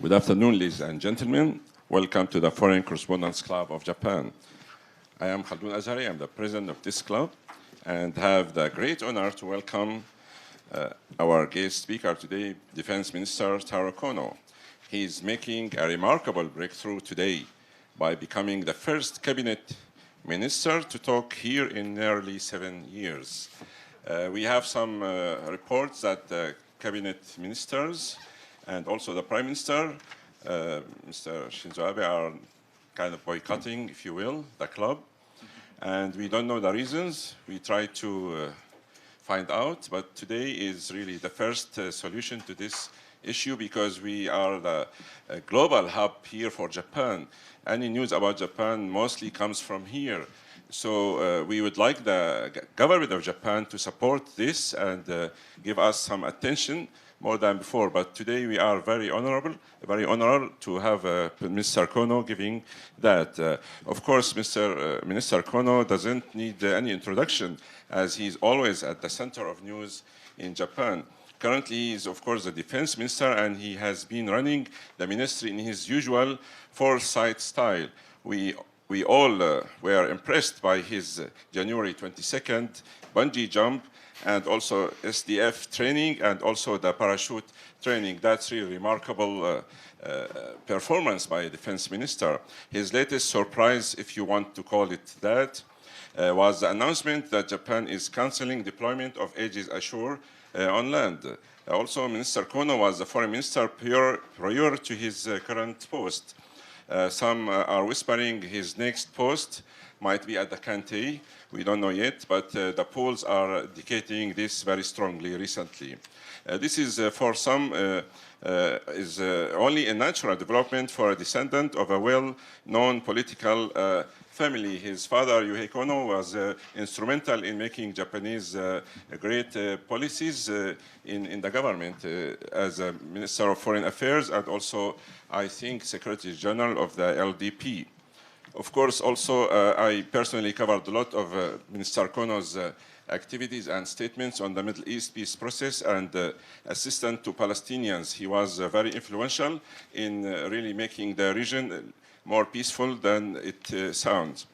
Good afternoon, ladies and gentlemen. Welcome to the Foreign Correspondents Club of Japan. I am Khaldun Azhari. I'm the president of this club and have the great honor to welcome our guest speaker today, Defense Minister Taro Kono. He is making a remarkable breakthrough today by becoming the first cabinet minister to talk here in nearly 7 years. We have some reports that the cabinet ministers and also the Prime Minister, Mr. Shinzo Abe, are kind of boycotting, if you will, the club. And we don't know the reasons. We try to find out, but today is really the first solution to this issue because we are the global hub here for Japan. Any news about Japan mostly comes from here. So we would like the government of Japan to support this and give us some attention more than before, but today we are very honored to have Mr. Kono giving that. Of course, Minister Kono doesn't need any introduction, as he's always at the center of news in Japan. Currently, he is, of course, the defense minister, and he has been running the ministry in his usual foresight style. We all were impressed by his January 22nd bungee jump, and also SDF training, and also the parachute training. That's really remarkable performance by a defense minister. His latest surprise, if you want to call it that, was the announcement that Japan is canceling deployment of Aegis Ashore on land. Also, Minister Kono was the foreign minister prior to his current post. Some are whispering his next post might be at the Kantei. We don't know yet, but the polls are indicating this very strongly recently. This is for some only a natural development for a descendant of a well-known political family. His father, Yuhei Kono, was instrumental in making Japanese great policies in the government as a Minister of Foreign Affairs and also, I think, Secretary General of the LDP. Of course, also, I personally covered a lot of Minister Kono's activities and statements on the Middle East peace process and assistance to Palestinians. He was very influential in really making the region more peaceful than it sounds.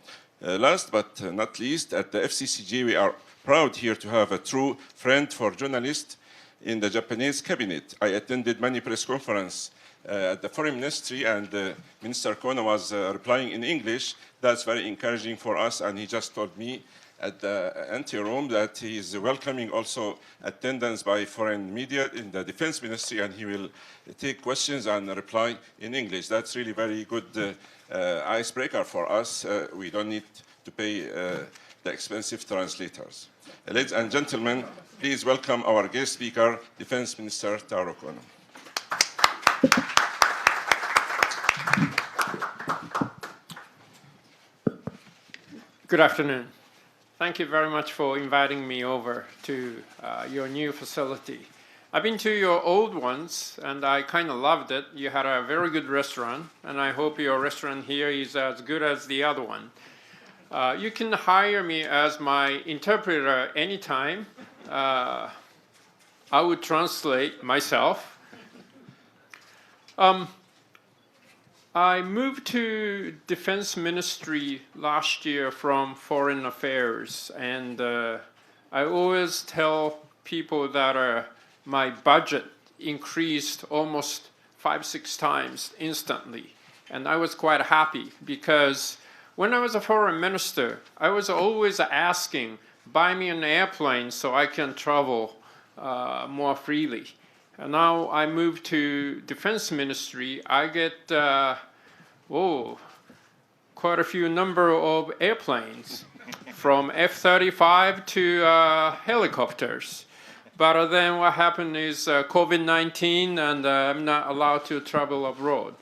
Last but not least, at the FCCG, we are proud here to have a true friend for journalists in the Japanese cabinet. I attended many press conferences at the Foreign Ministry, and Minister Kono was replying in English. That's very encouraging for us, and he just told me at the ante-room that he is welcoming also attendance by foreign media in the Defense Ministry, and he will take questions and reply in English. That's really very good icebreaker for us. We don't need to pay the expensive translators. Ladies and gentlemen, please welcome our guest speaker, Defense Minister Taro Kono. Good afternoon. Thank you very much for inviting me over to your new facility. I've been to your old ones, and I kind of loved it. You had a very good restaurant, and I hope your restaurant here is as good as the other one. You can hire me as my interpreter anytime. I would translate myself. I moved to Defense Ministry last year from Foreign Affairs, and I always tell people that my budget increased almost 5-6 times instantly. And I was quite happy because when I was a foreign minister, I was always asking, buy me an airplane so I can travel more freely. And now I moved to Defense Ministry, I get quite a few number of airplanes, from F-35 to helicopters. But then what happened is COVID-19, and I'm not allowed to travel abroad.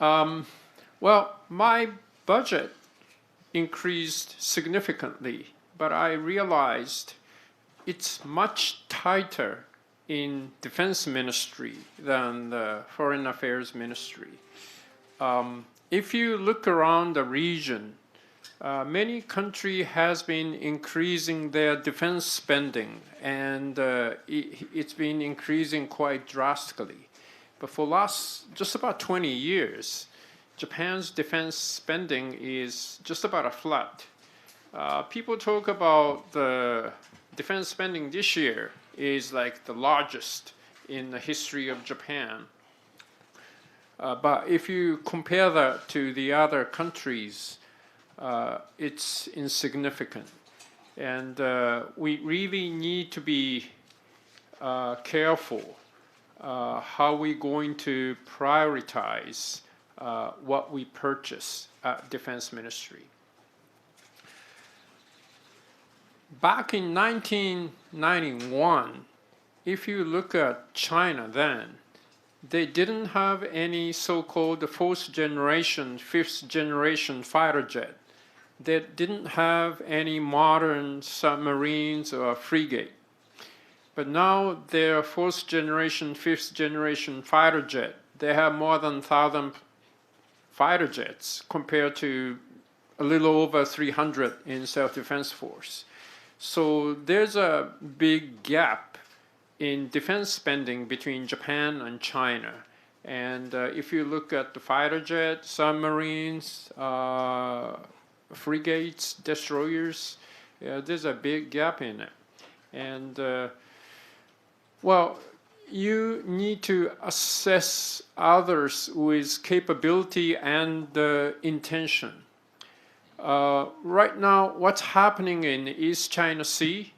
Well, my budget increased significantly, but I realized it's much tighter in Defense Ministry than the Foreign Affairs Ministry. If you look around the region, many countries has been increasing their defense spending, and it's been increasing quite drastically. But for just about 20 years, Japan's defense spending is just about a flat. People talk about the defense spending this year is like the largest in the history of Japan. But if you compare that to the other countries, it's insignificant. And we really need to be careful how we're going to prioritize what we purchase at Defense Ministry. Back in 1991, if you look at China then, they didn't have any so-called fourth generation, fifth generation fighter jet. They didn't have any modern submarines or frigate. But now their fourth generation, fifth generation fighter jet, they have more than 1,000 fighter jets compared to a little over 300 in self-defense force. So there's a big gap in defense spending between Japan and China. And if you look at the fighter jets, submarines, frigates, destroyers, there's a big gap in it. And well, you need to assess others with capability and intention. Right now, what's happening in East China Sea?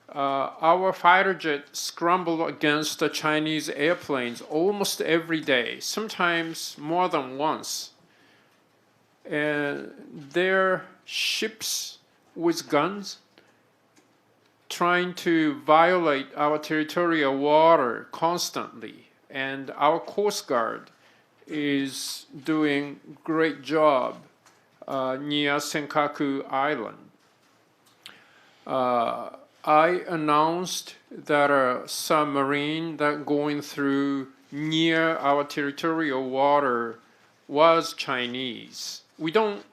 Our fighter jets scramble against the Chinese airplanes almost every day, sometimes more than once. And their ships with guns trying to violate our territorial water constantly. And our Coast Guard is doing a great job near Senkaku Island. I announced that a submarine that going through near our territorial water was Chinese. We don't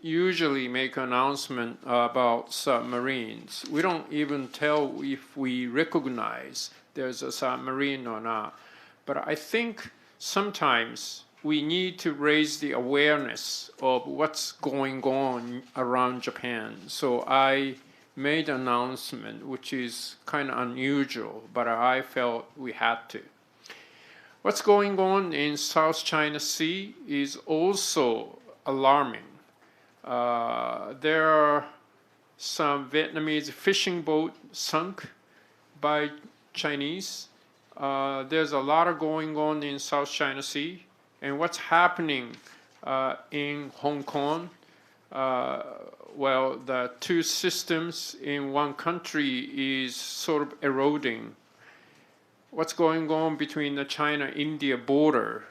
usually make an announcement about submarines. We don't even tell if we recognize there's a submarine or not. But I think sometimes we need to raise the awareness of what's going on around Japan. So I made an announcement, which is kind of unusual, but I felt we had to. What's going on in South China Sea is also alarming. There are some Vietnamese fishing boats sunk by Chinese. There's a lot of going on in South China Sea. And what's happening in Hong Kong? Well, the two systems in one country is sort of eroding. What's going on between the China-India border?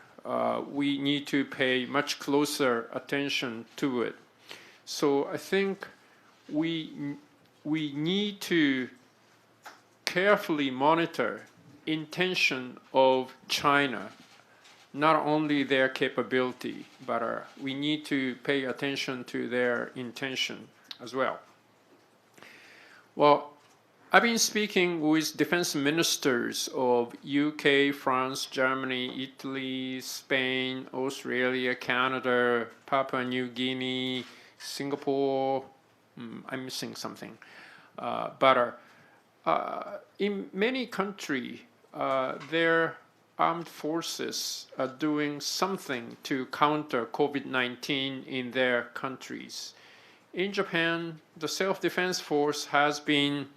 We need to pay much closer attention to it. So I think we need to carefully monitor intention of China, not only their capability, but we need to pay attention to their intention as well. Well, I've been speaking with defense ministers of UK, France, Germany, Italy, Spain, Australia, Canada, Papua New Guinea, Singapore. I'm missing something. But in many countries, their armed forces are doing something to counter COVID-19 in their countries. In Japan, the self-defense force has been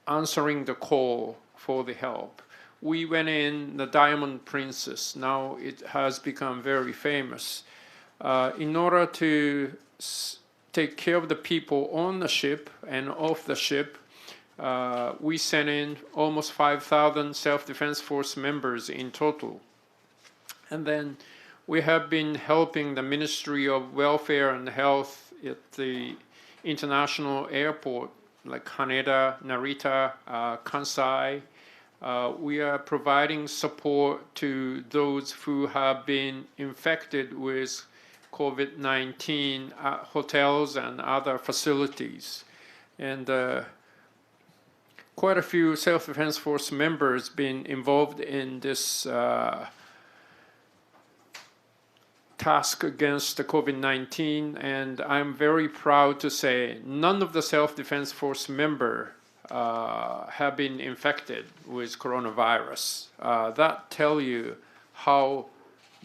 answering the call for the help. We went in the Diamond Princess. Now it has become very famous. In order to take care of the people on the ship and off the ship, we sent in almost 5,000 self-defense force members in total. And then we have been helping the Ministry of Welfare and Health at the international airport like Haneda, Narita, Kansai, we are providing support to those who have been infected with COVID-19 at hotels and other facilities. And quite a few self-defense force members been involved in this task against the COVID-19, and I'm very proud to say none of the self-defense force members have been infected with coronavirus. That tells you how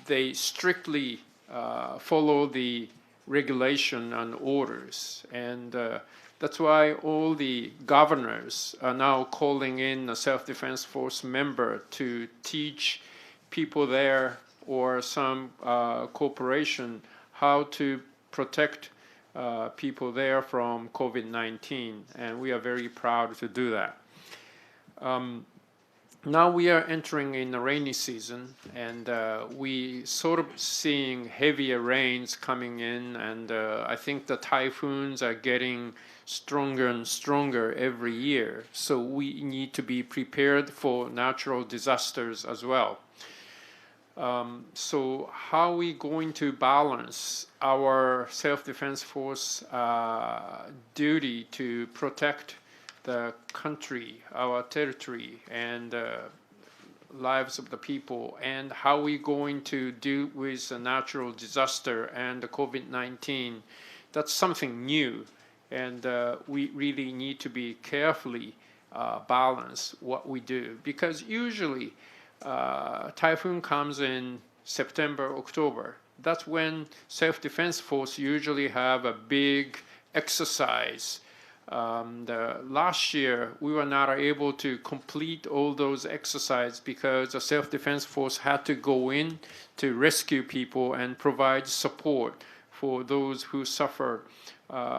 they strictly follow the regulation and orders. And that's why all the governors are now calling in a self-defense force member to teach people there or some corporation how to protect people there from COVID-19, and we are very proud to do that. Now we are entering in the rainy season, and we sort of seeing heavier rains coming in, and I think the typhoons are getting stronger and stronger every year. So we need to be prepared for natural disasters as well. So how are we going to balance our self-defense force duty to protect the country, our territory, and lives of the people, and how are we going to deal with a natural disaster and the COVID-19? That's something new, and we really need to be carefully balance what we do, because usually typhoon comes in September, October. That's when self-defense force usually have a big exercise. Last year, we were not able to complete all those exercises because the self-defense force had to go in to rescue people and provide support for those who suffer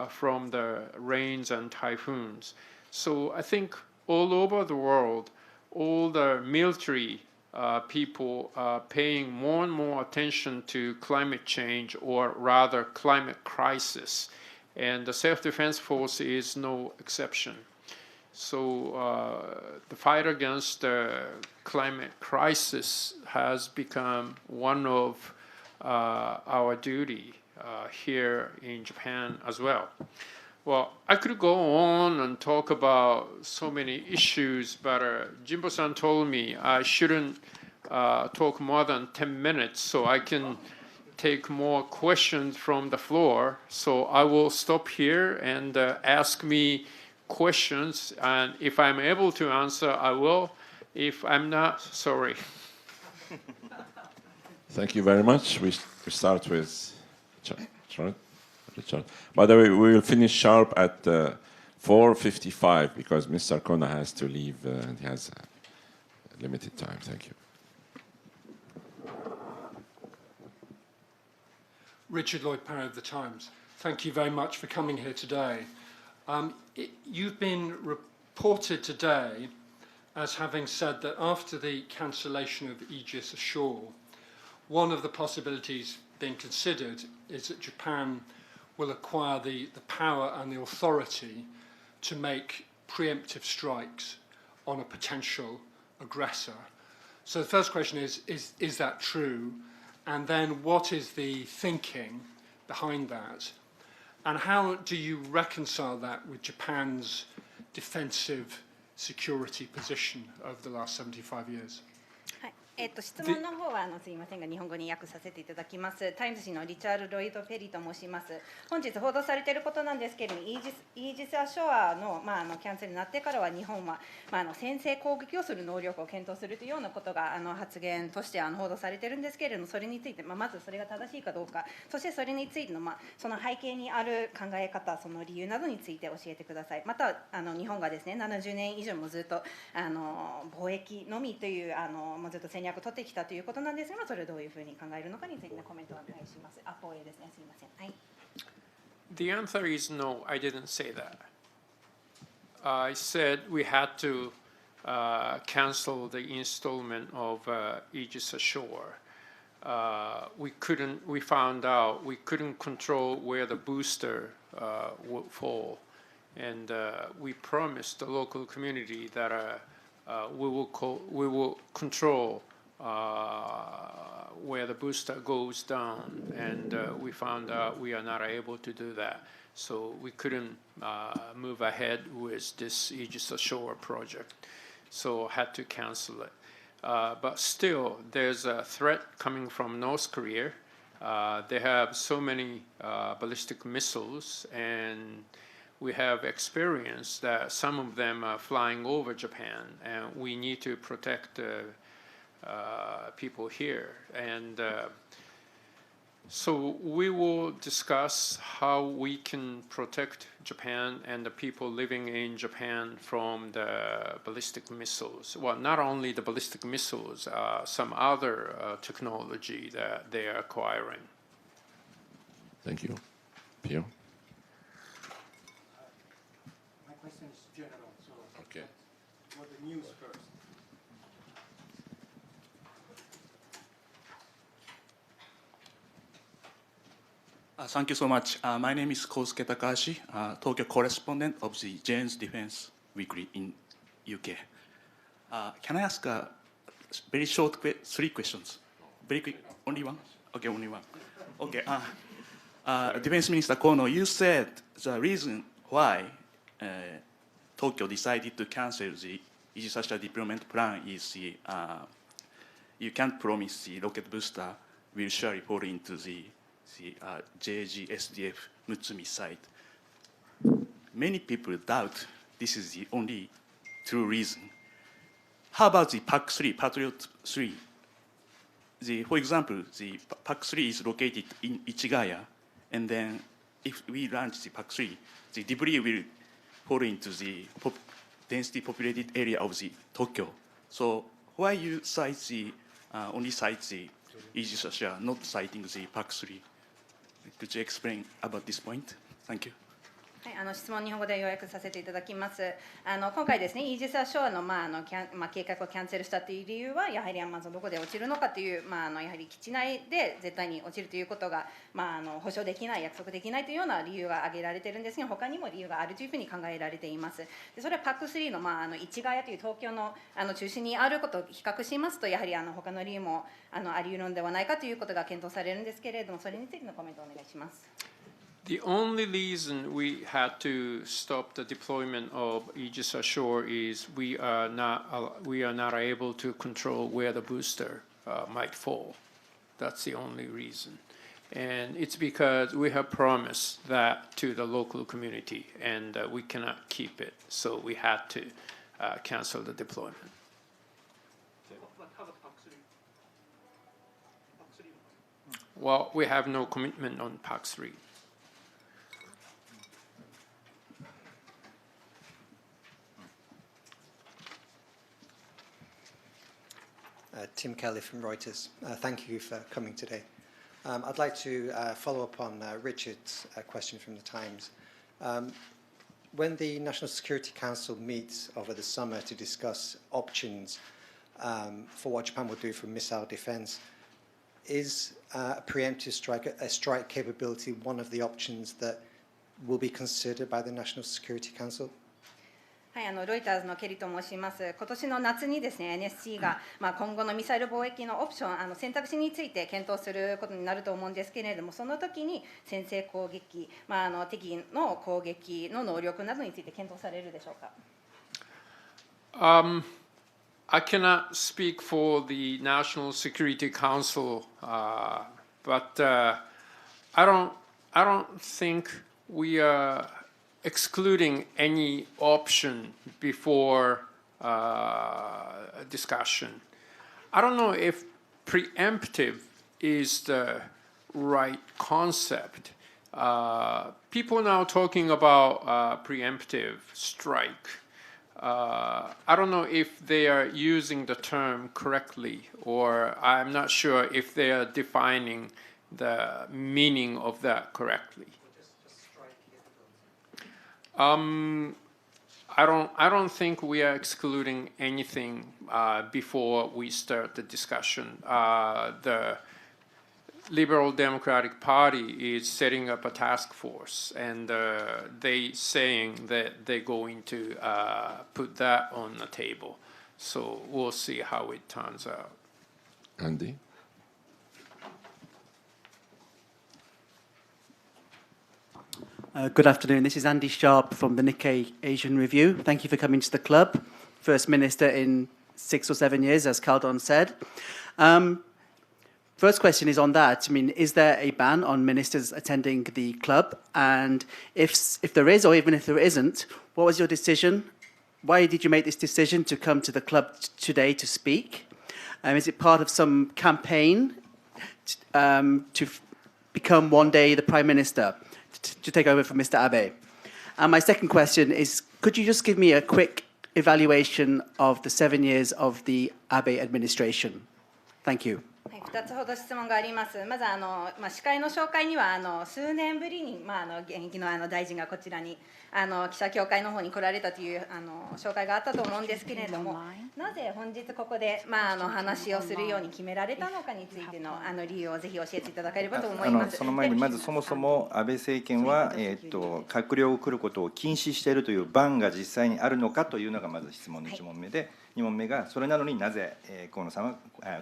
from the rains and typhoons. So I think all over the world, all the military people are paying more and more attention to climate change, or rather climate crisis. And the self-defense force is no exception. So the fight against the climate crisis has become one of our duty here in Japan as well. Well, I could go on and talk about so many issues, but Jimbo-san told me I shouldn't talk more than 10 minutes, so I can take more questions from the floor. So I will stop here and ask me questions, and if I'm able to answer, I will. If I'm not, sorry. Thank you very much. We start with Richard. By the way, we will finish sharp at 4:55 because Mr. Kona has to leave and he has limited time. Thank you. Richard Lloyd Parry of The Times. Thank you very much for coming here today. You've been reported today as having said that after the cancellation of Aegis Ashore, one of the possibilities being considered is that Japan will acquire the power and the authority to make preemptive strikes on a potential aggressor. So the first question is that true? And then what is the thinking behind that? And how do you reconcile that with Japan's defensive security position over the last 75 years? 質問の方はすいませんが日本語に訳させていただきます。タイムズ紙のリチャード・ロイド・ペリーと申します。本日報道されていることなんですけれども、イージス・アショアの、キャンセルになってからは日本は、先制攻撃をする能力を検討するというようなことが発言として報道されているんですけれども、それについて、まずそれが正しいかどうか、そしてそれについての、その背景にある考え方、その理由などについて教えてください。また日本がですね、70年以上もずっと貿易のみというもうずっと戦略を取ってきたということなんですが、それをどういうふうに考えるのかについてのコメントをお願いします。光栄ですね。すみません。はい。The answer is no, I didn't say that. I said we had to cancel the installment of Aegis Ashore. We found out we couldn't control where the booster would fall. And we promised the local community that we will control where the booster goes down, and we found out we are not able to do that. So we couldn't move ahead with this Aegis Ashore project, so had to cancel it. But still, there's a threat coming from North Korea. They have so many ballistic missiles, and we have experienced that some of them are flying over Japan, and we need to protect people here. And so we will discuss how we can protect Japan and the people living in Japan from the ballistic missiles. Well, not only the ballistic missiles, some other technology that they are acquiring. Thank you. Pio? My question is general, so Okay. for the news first. Thank you so much. My name is Kosuke Takahashi, Tokyo correspondent of the Jane's Defense Weekly in UK. Can I ask very short, 3 questions? Very quick, only one? Okay, only one. Okay. Defense Minister Kono, you said the reason why Tokyo decided to cancel the Aegis Ashore deployment plan is you can't promise the rocket booster will surely fall into the JGSDF Mutsumi site. Many people doubt this is the only true reason. How about the PAC-3, Patriot 3? For example, the PAC-3 is located in Ichigaya, and then if we launch the PAC-3, the debris will fall into the densely populated area of the Tokyo. So why you only cite the Aegis Ashore, not citing the PAC-3? Could you explain about this point? Thank you. はい、質問日本語で要約させていただきます。今回ですね、イージス・アショアの、計画をキャンセルしたという理由は、やはりどこで落ちるのかという、やはり基地内で絶対に落ちるということが、保証できない、約束できないというような理由が挙げられているんですが、他にも理由があるというふうに考えられています。でそれはPAC-3の、市ヶ谷という東京の、中心にあることと比較しますと、やはり他の理由もあり得るのではないかということが検討されるんですけれども、それについてのコメントをお願いします。The only reason we had to stop the deployment of Aegis Ashore is we are not able to control where the booster might fall. That's the only reason. And it's because we have promised that to the local community, and we cannot keep it. So we had to cancel the deployment. Well, we have no commitment on PAC-3. Tim Kelly from Reuters. Thank you for coming today. I'd like to follow up on Richard's question from the Times. When the National Security Council meets over the summer to discuss options for what Japan will do for missile defense, is a preemptive strike, a strike capability, one of the options that will be considered by the National Security Council? はい、ロイターズのケリと申します。今年の夏にですね、NSC が、今後のミサイル貿易のオプション、選択肢について検討することになると思うんですけれども、その時に先制攻撃、敵の攻撃の能力などについて検討されるでしょうか。I cannot speak for the National Security Council, but I don't think we are excluding any option before discussion. I don't know if preemptive is the right concept. People now talking about preemptive strike. I don't know if they are using the term correctly, or I'm not sure if they are defining the meaning of that correctly. I don't think we are excluding anything before we start the discussion. The Liberal Democratic Party is setting up a task force, and they saying that they're going to put that on the table. So we'll see how it turns out. Andy? Good afternoon. This is Andy Sharp from the Nikkei Asian Review. Thank you for coming to the club. First Minister in 6 or 7 years, as Kaldon said. First question is on that. I mean, is there a ban on ministers attending the club? And if there is, or even if there isn't, what was your decision? Why did you make this decision to come to the club today to speak? Is it part of some campaign to become one day the Prime Minister, to take over from Mr. Abe? And my second question is, could you just give me a quick evaluation of the 7 years of the Abe administration? Thank you. 2つほど質問があります。まず司会の紹介には数年ぶりに、現役の大臣がこちらに記者協会の方に来られたという紹介があったと思うんですけれども、なぜ本日ここで、話をするように決められたのかについての理由をぜひ教えていただければと思います。その前にまずそもそも安倍政権は、閣僚を来ることを禁止しているというバが実際にあるのかというのがまず質問の1問目で、2問目がそれなのになぜ河野さんは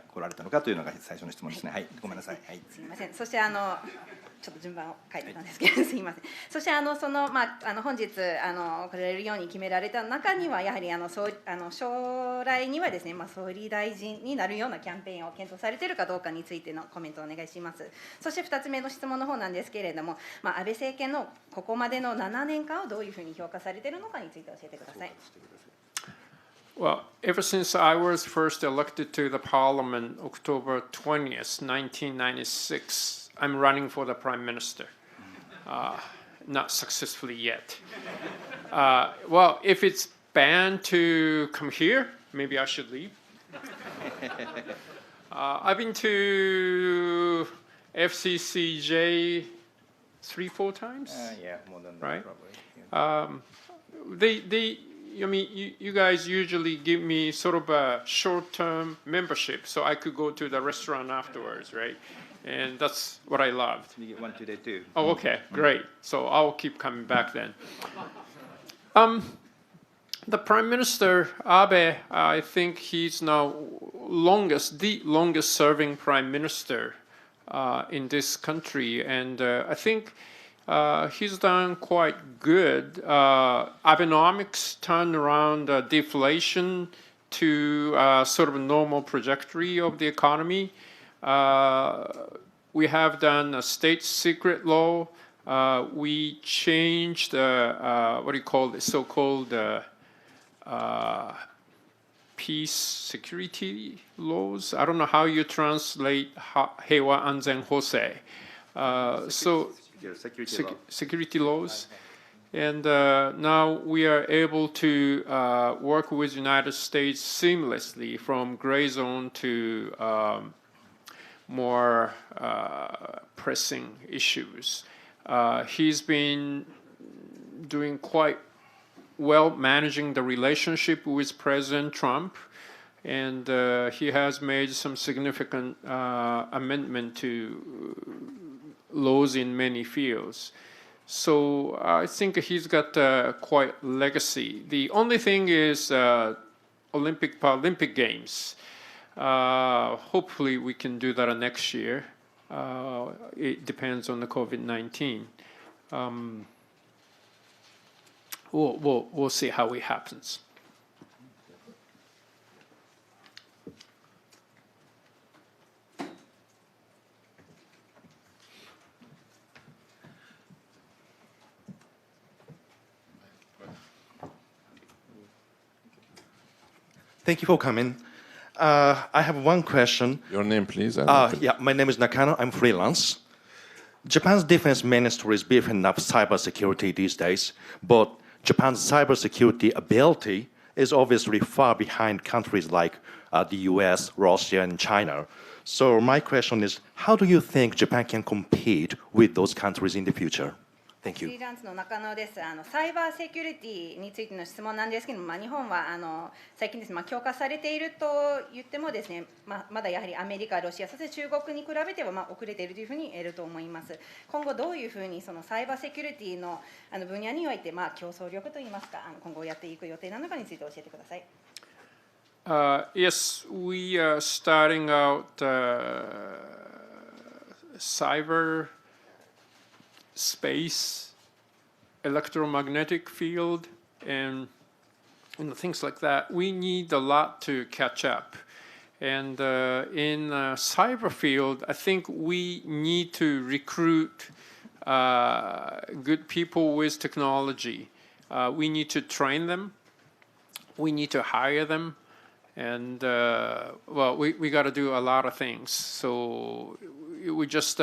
来られたのかというのが最初の質問ですね。はい、ごめんなさい。はい、すみません。そしてちょっと順番を変えてたんですけど、すみません。そして本日来られるように決められた中にはやはり将来にはですね、総理大臣になるようなキャンペーンを検討されているかどうかについてのコメントをお願いします。そして2つ目の質問の方なんですけれども、安倍政権のここまでの7年間をどういうふうに評価されているのかについて教えてください。Well, ever since I was first elected to the parliament October 20th, 1996, I'm running for the prime minister. Not successfully yet. Well, if it's banned to come here, maybe I should leave. I've been to FCCJ 3-4 times. Yeah, more than that, right? Probably. I mean, you guys usually give me sort of a short-term membership, so I could go to the restaurant afterwards, right? And that's what I loved. You get one today too. Oh, okay, great. So I'll keep coming back then. The Prime Minister Abe, I think he's now the longest serving Prime Minister in this country, and I think he's done quite good. Abenomics turned around deflation to sort of a normal trajectory of the economy. We have done a state secret law. We changed what do you call it? So-called peace security laws. I don't know how you translate Heiwa Anzen Hosei. Security laws. And now we are able to work with United States seamlessly from gray zone to more pressing issues. He's been doing quite well managing the relationship with President Trump, and he has made some significant amendment to laws in many fields. So I think he's got quite legacy. The only thing is Paralympic Games. Hopefully we can do that next year. It depends on the COVID-19. We'll see how it happens. Thank you for coming. I have one question. Your name, please. Yeah, my name is Nakano. I'm freelance. Japan's defense ministry is beefing up cybersecurity these days, but Japan's cybersecurity ability is obviously far behind countries like the US, Russia, and China. So my question is, how do you think Japan can compete with those countries in the future? Thank you. フリーランスの中野です。サイバーセキュリティについての質問なんですけども、日本は最近ですね、強化されていると言ってもですね、まだやはりアメリカ、ロシア、そして中国に比べては遅れているというふうに言えると思います。今後どういうふうにそのサイバーセキュリティの分野において競争力といいますか、今後やっていく予定なのかについて教えてください。Yes, we are starting out cyber space, electromagnetic field, and things like that. We need a lot to catch up. And in cyber field, I think we need to recruit good people with technology. We need to train them. We need to hire them. And, well, we got to do a lot of things. So we just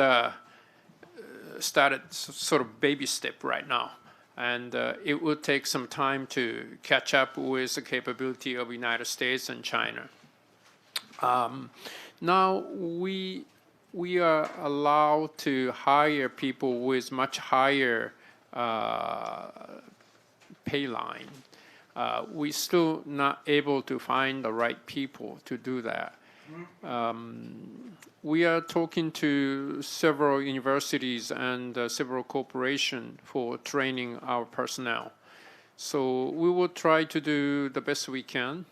started sort of baby step right now. And it will take some time to catch up with the capability of the United States and China. Now we are allowed to hire people with much higher pay line. We're still not able to find the right people to do that. We are talking to several universities and several corporations for training our personnel. So we will try to do the best we can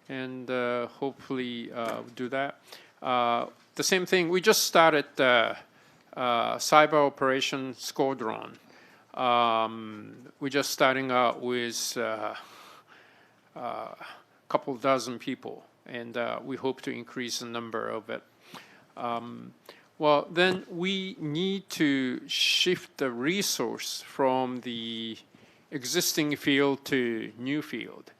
and hopefully do that. The same thing, we just started Cyber Operation Squadron. We're just starting out with a couple dozen people, and we hope to increase the number of it. Well, then we need to shift the resource from the existing field to new field.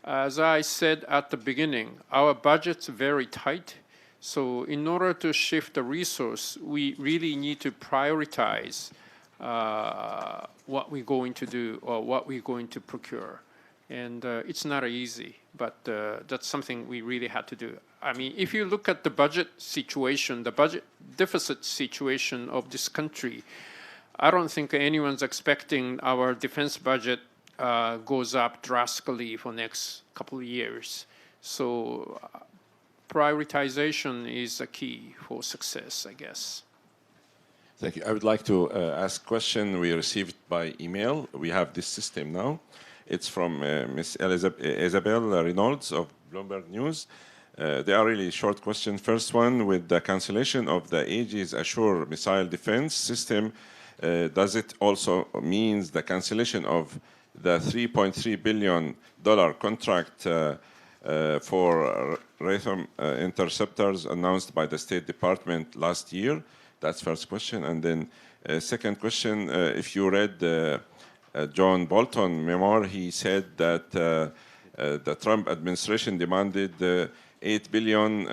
As I said at the beginning, our budget's very tight. So in order to shift the resource, we really need to prioritize what we're going to do or what we're going to procure. And it's not easy, but that's something we really had to do. I mean, if you look at the budget situation, the budget deficit situation of this country, I don't think anyone's expecting our defense budget goes up drastically for next couple of years. So prioritization is a key for success, I guess. Thank you. I would like to ask a question we received by email. We have this system now. It's from Ms. Isabel Reynolds of Bloomberg News. They are really short questions. First one, with the cancellation of the Aegis Ashore missile defense system, does it also means the cancellation of the $3.3 billion contract for Raytheon interceptors announced by the State Department last year? That's first question. And then second question, if you read John Bolton memoir, he said that the Trump administration demanded $8 billion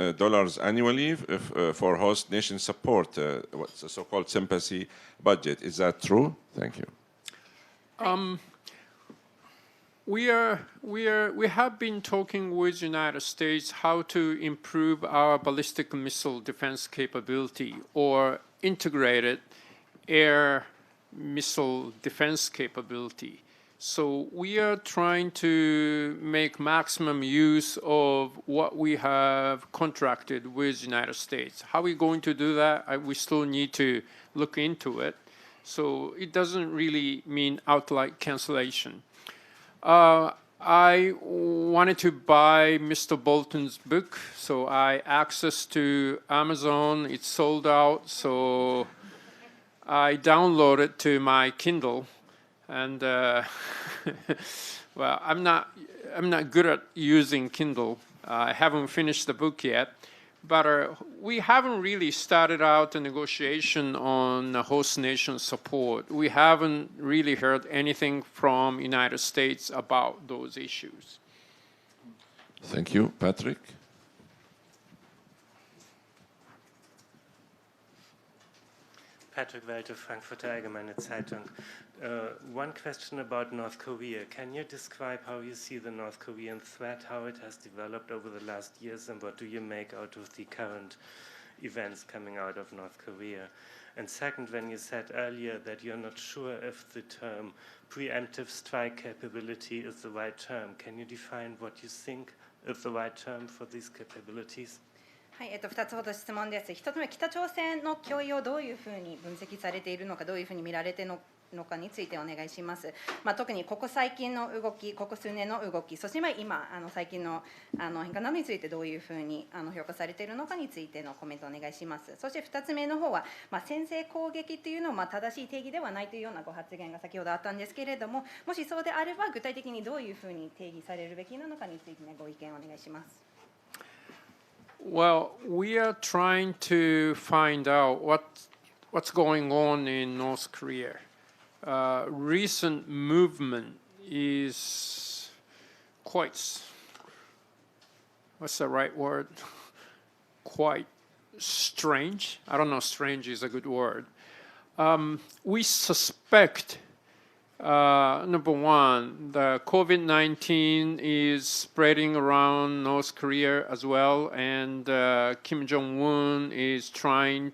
annually for host nation support, what's the so-called sympathy budget. Is that true? Thank you. We have been talking with the United States how to improve our ballistic missile defense capability or integrated air missile defense capability. So we are trying to make maximum use of what we have contracted with the United States. How are we going to do that? We still need to look into it. So it doesn't really mean outright cancellation. I wanted to buy Mr. Bolton's book, so I accessed to Amazon. It's sold out, so I downloaded to my Kindle, and well, I'm not good at using Kindle. I haven't finished the book yet, but we haven't really started out a negotiation on host nation support. We haven't really heard anything from United States about those issues. Thank you. Patrick? Patrick Welte, Frankfurter Allgemeine Zeitung. One question about North Korea. Can you describe how you see the North Korean threat, how it has developed over the last years, and what do you make out of the current events coming out of North Korea? And second, when you said earlier that you're not sure if the term preemptive strike capability is the right term, can you define what you think is the right term for these capabilities? はい、2つほど質問です。1つ目、北朝鮮の脅威をどういうふうに分析されているのか、どういうふうに見られているのかについてお願いします。特にここ最近の動き、ここ数年の動き、そして今最近の変化などについてどういうふうに評価されているのかについてのコメントをお願いします。そして2つ目の方は、先制攻撃というのは正しい定義ではないというようなご発言が先ほどあったんですけれども、もしそうであれば具体的にどういうふうに定義されるべきなのかについてご意見をお願いします。Well, we are trying to find out what's going on in North Korea. Recent movement is quite, what's the right word? Quite strange. I don't know, strange is a good word. We suspect, number one, the COVID-19 is spreading around North Korea as well, and Kim Jong-un is trying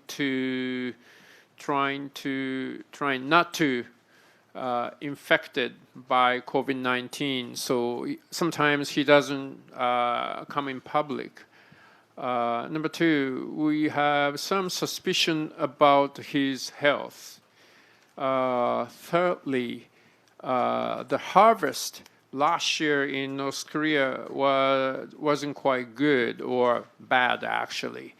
not to infected by COVID-19. So sometimes he doesn't come in public. Number two, we have some suspicion about his health. Thirdly, the harvest last year in North Korea wasn't quite good or bad, actually.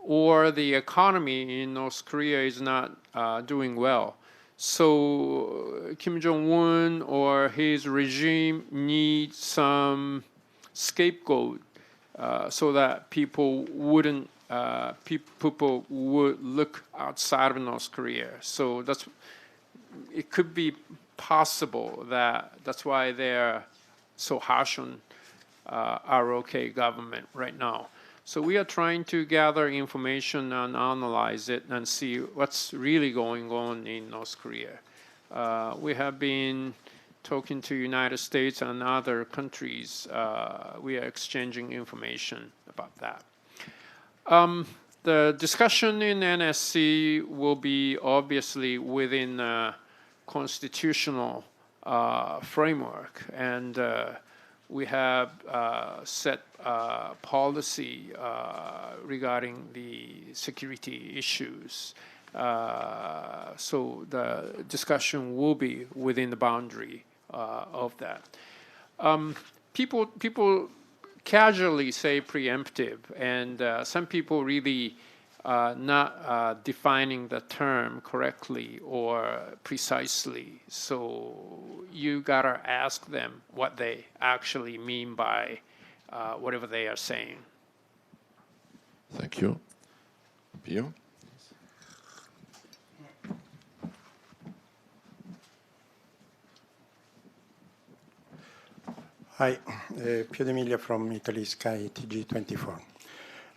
Or the economy in North Korea is not doing well. So Kim Jong-un or his regime needs some scapegoat so that people would look outside of North Korea. So it could be possible that's why they're so harsh on ROK government right now. So we are trying to gather information and analyze it and see what's really going on in North Korea. We have been talking to United States and other countries. We are exchanging information about that. The discussion in NSC will be obviously within a constitutional framework, and we have set policy regarding the security issues. So the discussion will be within the boundary of that. People casually say preemptive, and some people really not defining the term correctly or precisely. So you gotta ask them what they actually mean by whatever they are saying. Thank you. Pio? Hi, Pio D'Emilia from Italy Sky TG24.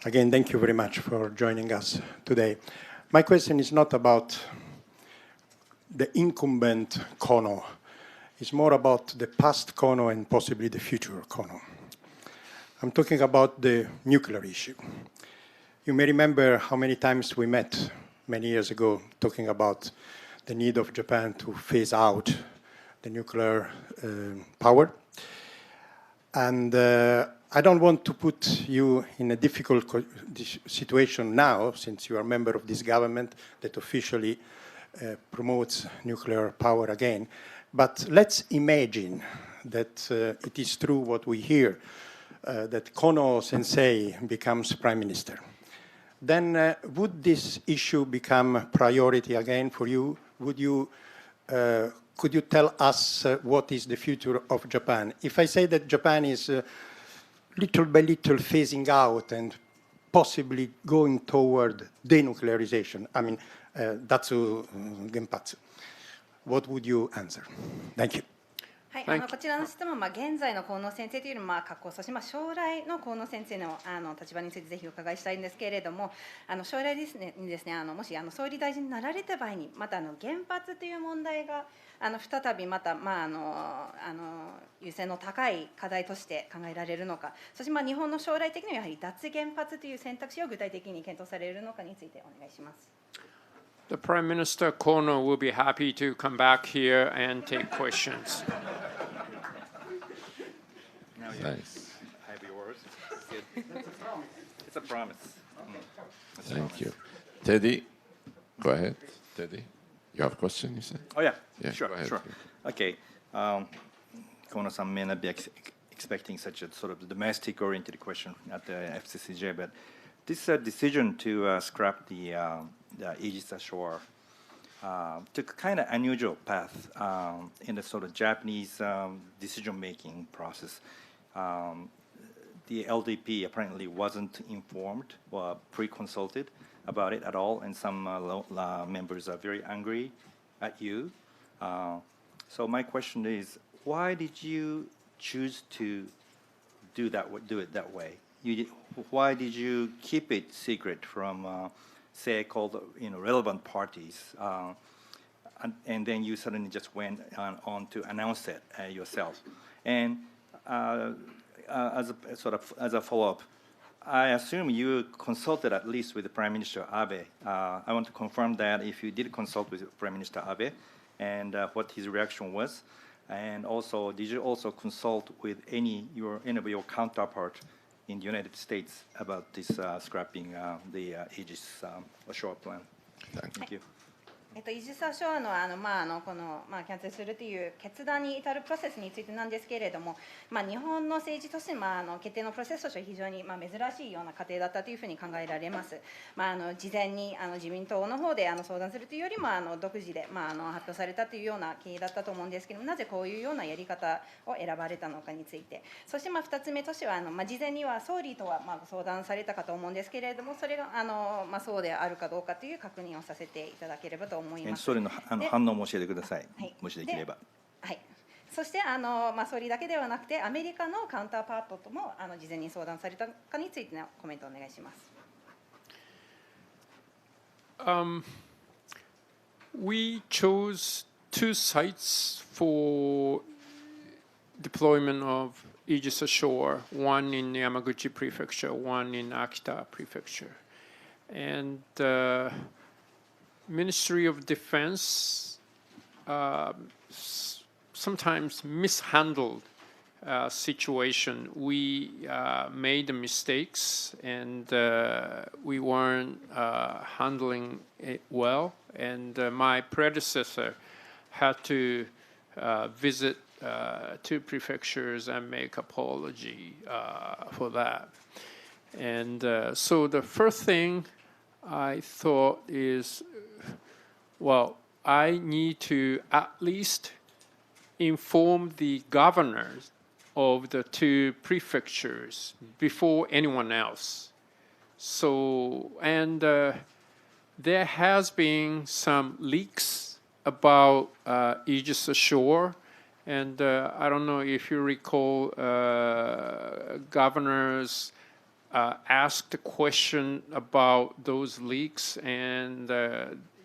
Again, thank you very much for joining us today. My question is not about the incumbent Kono. It's more about the past Kono and possibly the future Kono. I'm talking about the nuclear issue. You may remember how many times we met many years ago talking about the need of Japan to phase out the nuclear power. And I don't want to put you in a difficult situation now, since you are a member of this government that officially promotes nuclear power again. But let's imagine that it is true what we hear, that Kono Sensei becomes prime minister. Then would this issue become a priority again for you? Could you tell us what is the future of Japan? If I say that Japan is little by little phasing out and possibly going toward denuclearization, I mean, Datsu Genpatsu, what would you answer? Thank you. はい、こちらの質問は、現在の河野先生というよりも過去、そして将来の河野先生の立場についてぜひお伺いしたいんですけれども、将来ですね、もし総理大臣になられた場合に、また原発という問題が再びまた、優先の高い課題として考えられるのか、そして日本の将来的にはやはり脱原発という選択肢を具体的に検討されるのかについてお願いします。The Prime Minister Kono will be happy to come back here and take questions. Nice. I have your words. It's a promise. Thank you. Teddy, go ahead. Teddy. You have a question, you said? Oh, yeah, Yeah, sure, go ahead. sure. Okay. Kono-san may not be expecting such a sort of domestic-oriented question at the FCCJ, but this decision to scrap the Aegis Ashore took a kind of unusual path in the sort of Japanese decision-making process. The LDP apparently wasn't informed or pre-consulted about it at all, and some members are very angry at you. So my question is, why did you choose to do it that way? Why did you keep it secret from, say, called relevant parties, and then you suddenly just went on to announce it yourself? And as a follow-up, I assume you consulted at least with the Prime Minister Abe. I want to confirm that if you did consult with Prime Minister Abe, and what his reaction was, and also did you also consult with any of your counterpart in the United States about this scrapping the Aegis Ashore plan? Thank you. イージス・アショアのこのキャンセルするという決断に至るプロセスについてなんですけれども、日本の政治として決定のプロセスとしては非常に珍しいような過程だったというふうに考えられます。事前に自民党の方で相談するというよりも独自で発表されたというような経緯だったと思うんですけども、なぜこういうようなやり方を選ばれたのかについて、そして2つ目としては事前には総理とは相談されたかと思うんですけれども、それがそうであるかどうかという確認をさせていただければと思います。総理の反応も教えてください、もしできれば。はい。そして総理だけではなくてアメリカのカウンターパートとも事前に相談されたかについてのコメントをお願いします。We chose two sites for deployment of Aegis Ashore, one in Yamaguchi Prefecture, one in Akita Prefecture. And Ministry of Defense sometimes mishandled situation. We made mistakes and we weren't handling it well. And my predecessor had to visit two prefectures and make apology for that. And so the first thing I thought is, well, I need to at least inform the governors of the two prefectures before anyone else. So, and there has been some leaks about Aegis Ashore, and I don't know if you recall, governors asked a question about those leaks, and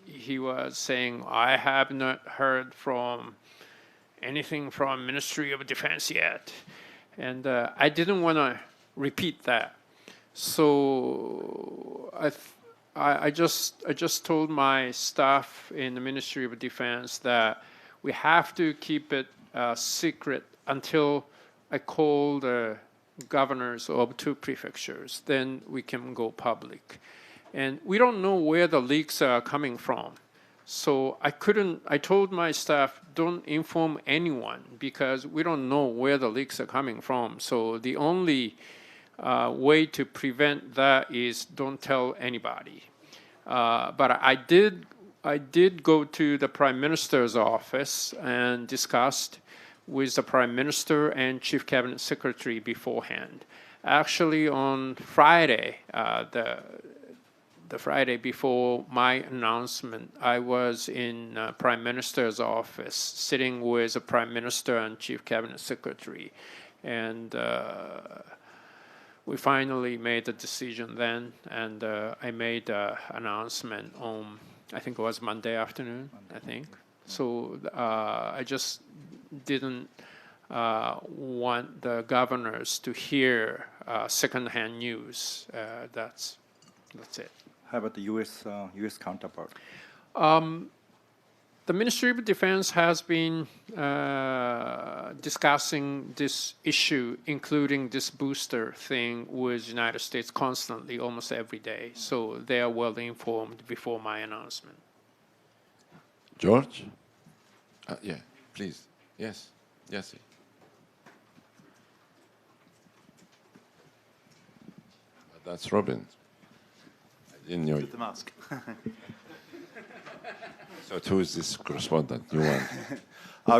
he was saying, I have not heard from anything from Ministry of Defense yet. And I didn't want to repeat that. So I just told my staff in the Ministry of Defense that we have to keep it secret until I call the governors of two prefectures, then we can go public. And we don't know where the leaks are coming from. So I told my staff, don't inform anyone because we don't know where the leaks are coming from. So the only way to prevent that is don't tell anybody. But I did go to the Prime Minister's office and discussed with the Prime Minister and Chief Cabinet Secretary beforehand. Actually, on Friday, the Friday before my announcement, I was in Prime Minister's office, sitting with the Prime Minister and Chief Cabinet Secretary, and we finally made the decision then, and I made an announcement on, I think it was Monday afternoon, I think. So I just didn't want the governors to hear secondhand news. That's it. How about the U.S. counterpart? The Ministry of Defense has been discussing this issue, including this booster thing, with the United States constantly, almost every day. So they are well informed before my announcement. George? Yeah, please. Yes. Yes. That's Robin. I didn't know you. With the mask. So who is this correspondent? New one.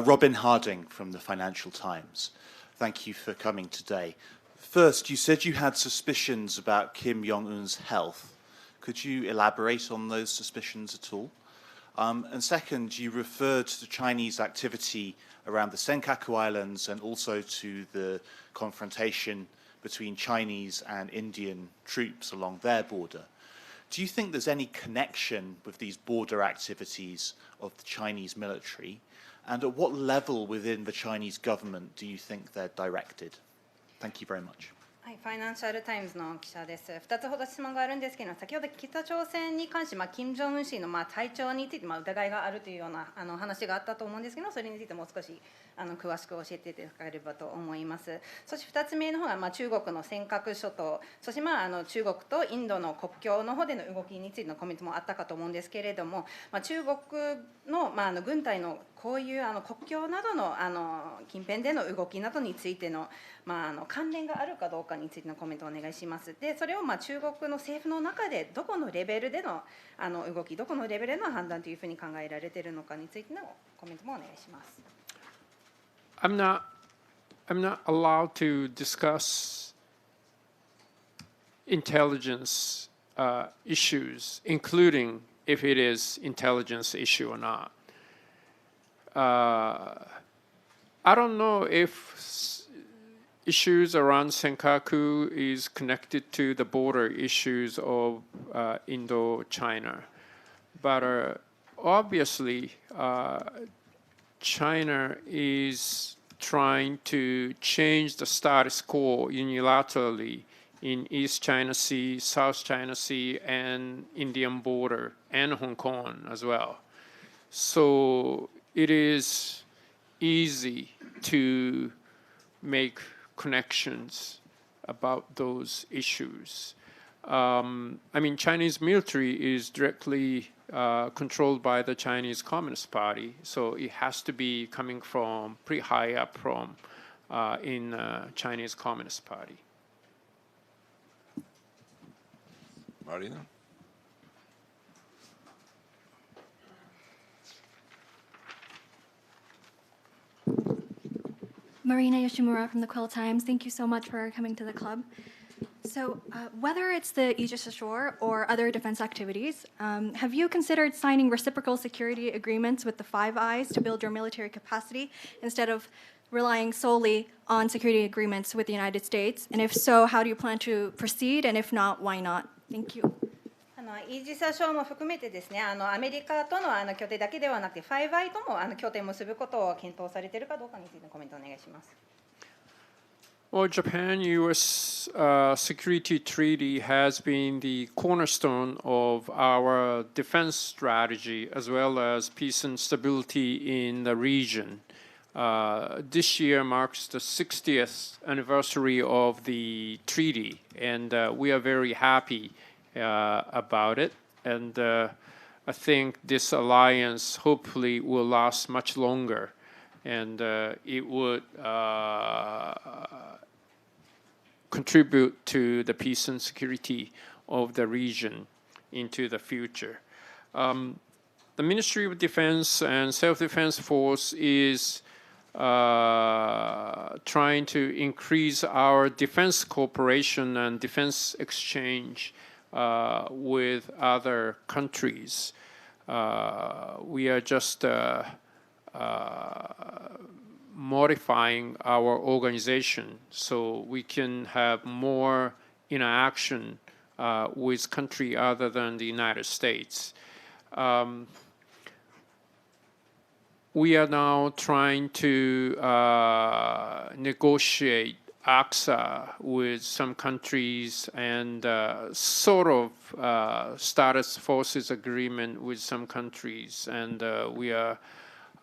Robin Harding from the Financial Times. Thank you for coming today. First, you said you had suspicions about Kim Jong-un's health. Could you elaborate on those suspicions at all? And second, you referred to Chinese activity around the Senkaku Islands and also to the confrontation between Chinese and Indian troops along their border. Do you think there's any connection with these border activities of the Chinese military? And at what level within the Chinese government do you think they're directed? Thank you very much. はい、ファイナンシャル・タイムズの記者です。2つほど質問があるんですけど、先ほど北朝鮮に関して、金正恩氏の体調について疑いがあるというような話があったと思うんですけど、それについてもう少し詳しく教えていただければと思います。そして2つ目の方が、中国の尖閣諸島、そして中国とインドの国境の方での動きについてのコメントもあったかと思うんですけれども、中国の、軍隊のこういう国境などの近辺での動きなどについての、関連があるかどうかについてのコメントをお願いします。で、それを中国の政府の中でどこのレベルでの動き、どこのレベルでの判断というふうに考えられているのかについてのコメントもお願いします。I'm not allowed to discuss intelligence issues, including if it is intelligence issue or not. I don't know if issues around Senkaku is connected to the border issues of Indo-China, but obviously China is trying to change the status quo unilaterally in East China Sea, South China Sea, and Indian border, and Hong Kong as well. So it is easy to make connections about those issues. Chinese military is directly controlled by the Chinese Communist Party, so it has to be coming from pretty high up from in Chinese Communist Party. Marina? Marina Yoshimura from the Quill Times. Thank you so much for coming to the club. So whether it's the Aegis Ashore or other defense activities, have you considered signing reciprocal security agreements with the Five Eyes to build your military capacity instead of relying solely on security agreements with the United States? And if so, how do you plan to proceed? And if not, why not? Thank you. イージス・アショアも含めてですね、アメリカとの協定だけではなくて、ファイブアイとも協定を結ぶことを検討されているかどうかについてのコメントをお願いします。Well, Japan-U.S. security treaty has been the cornerstone of our defense strategy as well as peace and stability in the region. This year marks the 60th anniversary of the treaty, and we are very happy about it. And I think this alliance hopefully will last much longer, and it would contribute to the peace and security of the region into the future. The Ministry of Defense and Self-Defense Force is trying to increase our defense cooperation and defense exchange with other countries. We are just modifying our organization so we can have more interaction with country other than the United States. We are now trying to negotiate AXA with some countries and sort of status forces agreement with some countries, and we are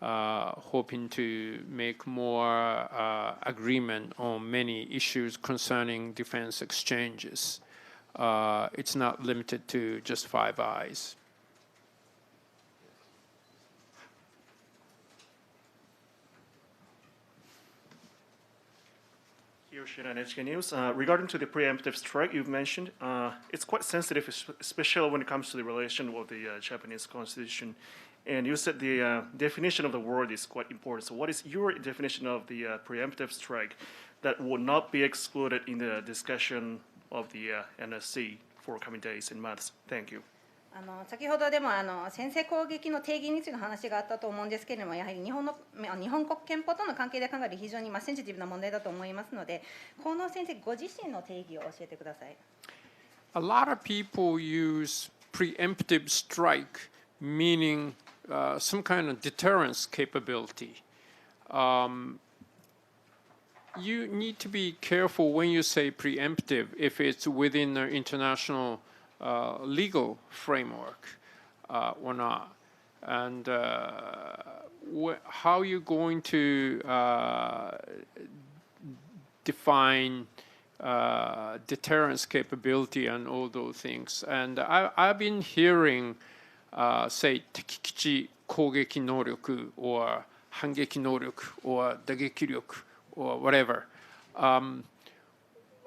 hoping to make more agreement on many issues concerning defense exchanges. It's not limited to just Five Eyes. Yoshin, NHK News. Regarding to the preemptive strike you've mentioned, it's quite sensitive, especially when it comes to the relation with the Japanese Constitution. And you said the definition of the word is quite important. So what is your definition of the preemptive strike that would not be excluded in the discussion of the NSC for coming days and months? Thank you. 先ほどでも先制攻撃の定義についての話があったと思うんですけれども、やはり日本国憲法との関係で考える非常にセンシティブな問題だと思いますので、河野先生ご自身の定義を教えてください。A lot of people use preemptive strike, meaning some kind of deterrence capability. You need to be careful when you say preemptive if it's within the international legal framework or not, and how you're going to define deterrence capability and all those things. And I've been hearing, say, 敵基地攻撃能力 or 反撃能力 or 打撃力 or whatever.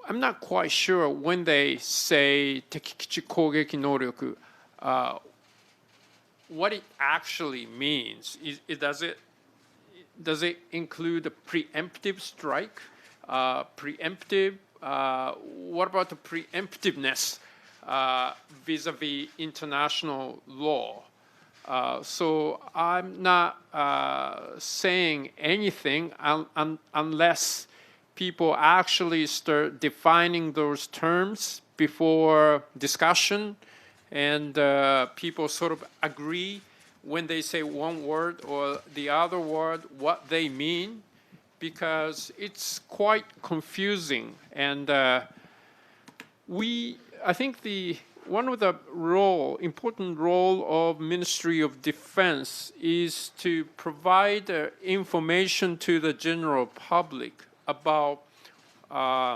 I'm not quite sure when they say 敵基地攻撃能力, what it actually means. Does it include a preemptive strike? Preemptive? What about the preemptiveness vis-a-vis international law? So I'm not saying anything unless people actually start defining those terms before discussion, and people sort of agree when they say one word or the other word what they mean, because it's quite confusing. And I think one of the important role of Ministry of Defense is to provide information to the general public about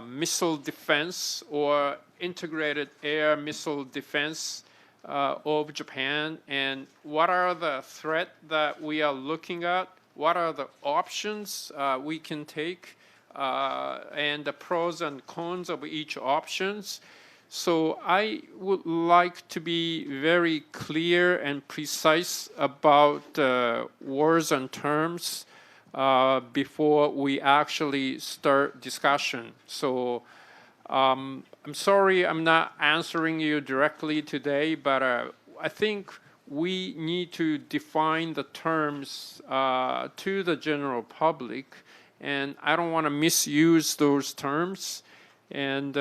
missile defense or integrated air missile defense of Japan, and what are the threats that we are looking at, what are the options we can take, and the pros and cons of each options. So I would like to be very clear and precise about words and terms before we actually start discussion. So I'm sorry I'm not answering you directly today, but I think we need to define the terms to the general public, and I don't want to misuse those terms. And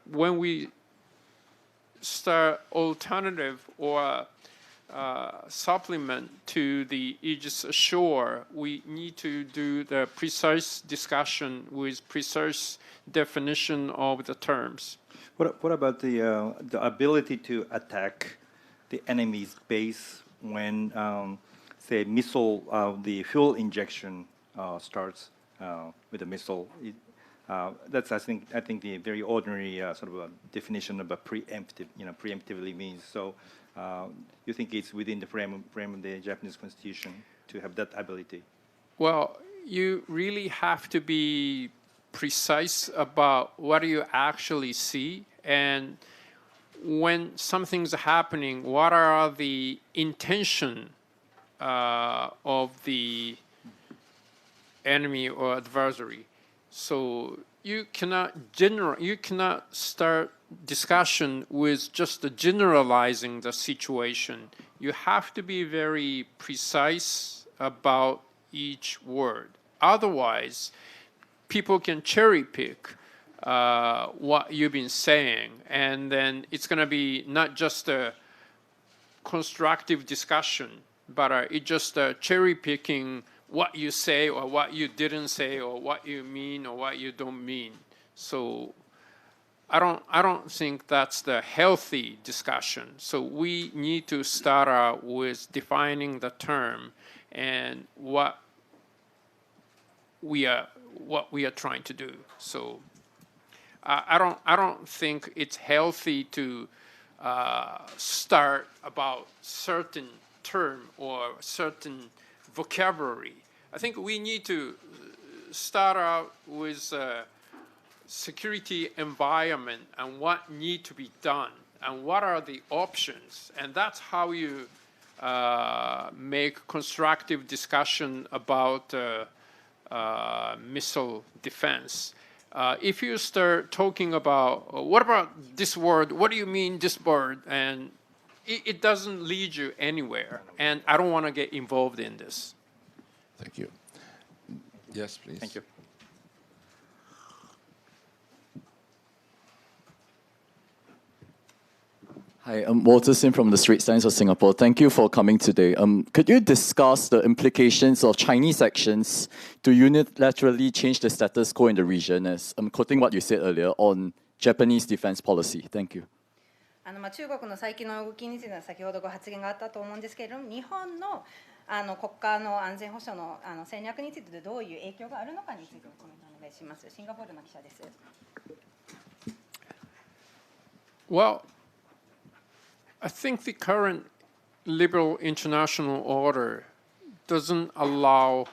when we start alternative or supplement to the Aegis Ashore, we need to do the precise discussion with precise definition of the terms. What about the ability to attack the enemy's base when, say, missile, the fuel injection starts with a missile? That's I think the very ordinary sort of a definition of a preemptive, preemptively means. So you think it's within the frame of the Japanese Constitution to have that ability? Well, you really have to be precise about what you actually see, and when something's happening, what are the intention of the enemy or adversary. So you cannot start discussion with just generalizing the situation. You have to be very precise about each word. Otherwise, people can cherry pick what you've been saying, and then it's going to be not just a constructive discussion, but it's just cherry picking what you say or what you didn't say or what you mean or what you don't mean. So I don't think that's the healthy discussion. So we need to start out with defining the term and what we are trying to do. So I don't think it's healthy to start about certain term or certain vocabulary. I think we need to start out with security environment and what need to be done and what are the options, and that's how you make constructive discussion about missile defense. If you start talking about what about this word, what do you mean this word, and it doesn't lead you anywhere, and I don't want to get involved in this. Thank you. Yes, please. Thank you. Hi, I'm Walter Sim from the Straits Times of Singapore. Thank you for coming today. Could you discuss the implications of Chinese actions to unilaterally change the status quo in the region, as I'm quoting what you said earlier, on Japanese defense policy? Thank you. 中国の最近の動きについては先ほどご発言があったと思うんですけれども、日本の国家の安全保障の戦略についてどういう影響があるのかについてコメントお願いします。シンガポールの記者です。Well, I think the current liberal international order doesn't allow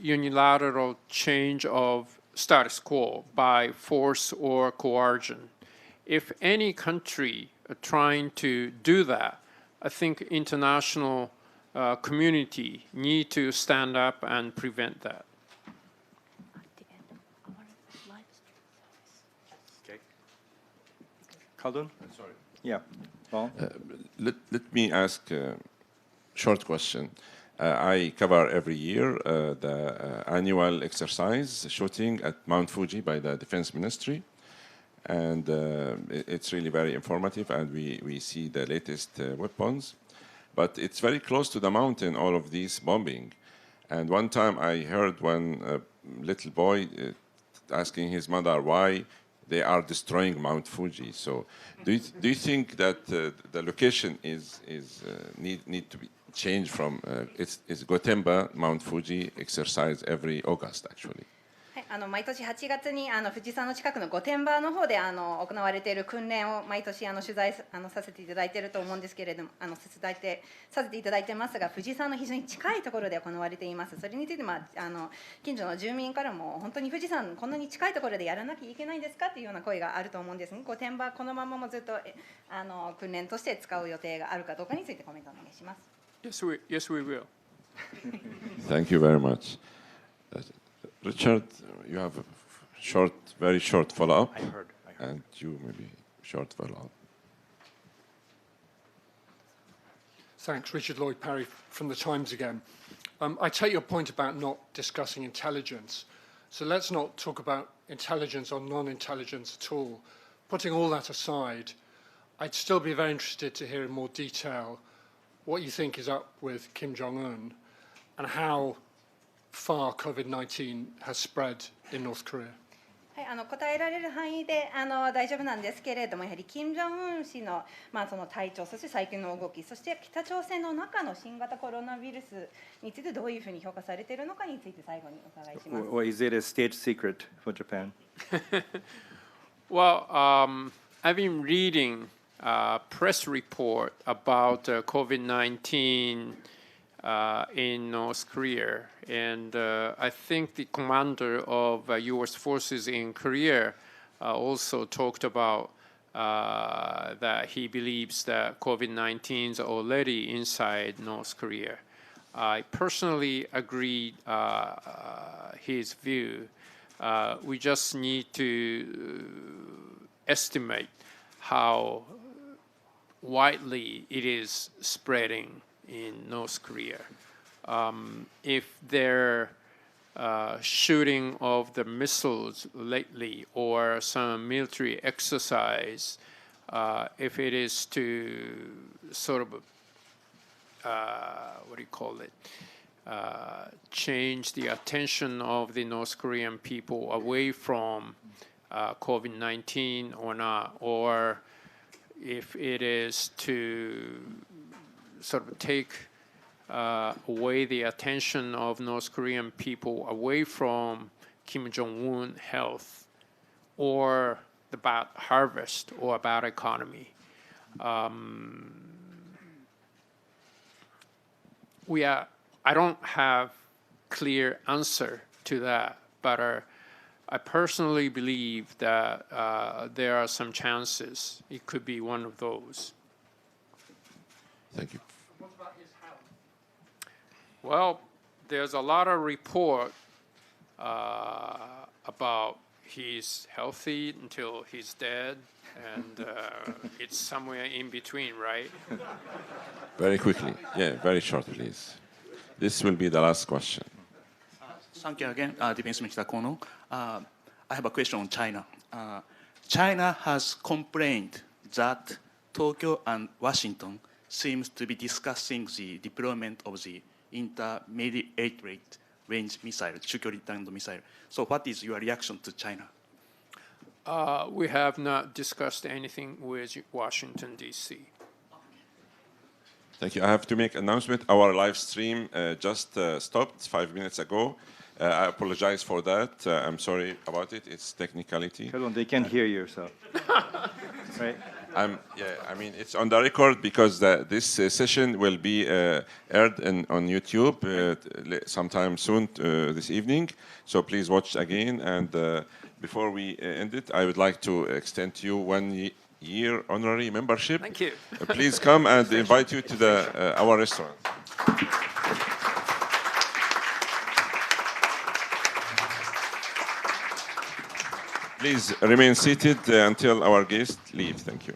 unilateral change of status quo by force or coercion. If any country are trying to do that, I think international community need to stand up and prevent that. Okay. Khaldun? Sorry. Yeah. Well, let me ask a short question. I cover every year the annual exercise shooting at Mount Fuji by the Defense Ministry. And it's really very informative, and we see the latest weapons. But it's very close to the mountain, all of these bombing. And one time I heard one little boy asking his mother why they are destroying Mount Fuji. So do you think that the location need to be changed from it's Gotemba Mount Fuji exercise every August actually? 毎年8月に富士山の近くの御殿場の方で行われている訓練を毎年取材させていただいていると思うんですけれども、させていただいてますが、富士山の非常に近いところで行われています。それについて近所の住民からも本当に富士山こんなに近いところでやらなきゃいけないんですかというような声があると思うんですね。御殿場このままもずっと訓練として使う予定があるかどうかについてコメントお願いします。Yes, we will. Thank you very much. Richard, you have a very short follow-up. I heard. And you maybe short follow-up. Thanks, Richard Lloyd Parry from the Times again. I take your point about not discussing intelligence. So let's not talk about intelligence or non-intelligence at all. Putting all that aside, I'd still be very interested to hear in more detail what you think is up with Kim Jong-un and how far COVID-19 has spread in North Korea. はい、答えられる範囲で大丈夫なんですけれども、やはり金正恩氏の、その体調、そして最近の動き、そして北朝鮮の中の新型コロナウイルスについてどういうふうに評価されているのかについて最後にお伺いします。Or is it a state secret for Japan? Well, I've been reading a press report about COVID-19 in North Korea, and I think the commander of U.S. forces in Korea also talked about that he believes that COVID-19 is already inside North Korea. I personally agree his view. We just need to estimate how widely it is spreading in North Korea. If they're shooting of the missiles lately or some military exercise, if it is to sort of, change the attention of the North Korean people away from COVID-19 or not, or if it is to sort of take away the attention of North Korean people away from Kim Jong-un health or the bad harvest or bad economy. I don't have clear answer to that, but I personally believe that there are some chances it could be one of those. Thank you. What about his health? Well, there's a lot of report about he's healthy until he's dead, and it's somewhere in between, right? Very quickly. Yeah, very short, please. This will be the last question. Thank you again, Defense Minister Kono. I have a question on China. China has complained that Tokyo and Washington seems to be discussing the deployment of the intermediate range missile, 中距離弾道 missile. So what is your reaction to China? We have not discussed anything with Washington, D.C. Thank you. I have to make an announcement. Our live stream just stopped 5 minutes ago. I apologize for that. I'm sorry about it. It's technicality. They can't hear you, so. Right? I mean, it's on the record because this session will be aired on YouTube sometime soon this evening. So please watch again. And before we end it, I would like to extend to you 1 year honorary membership. Thank you. Please come and invite you to our restaurant. Please remain seated until our guests leave. Thank you.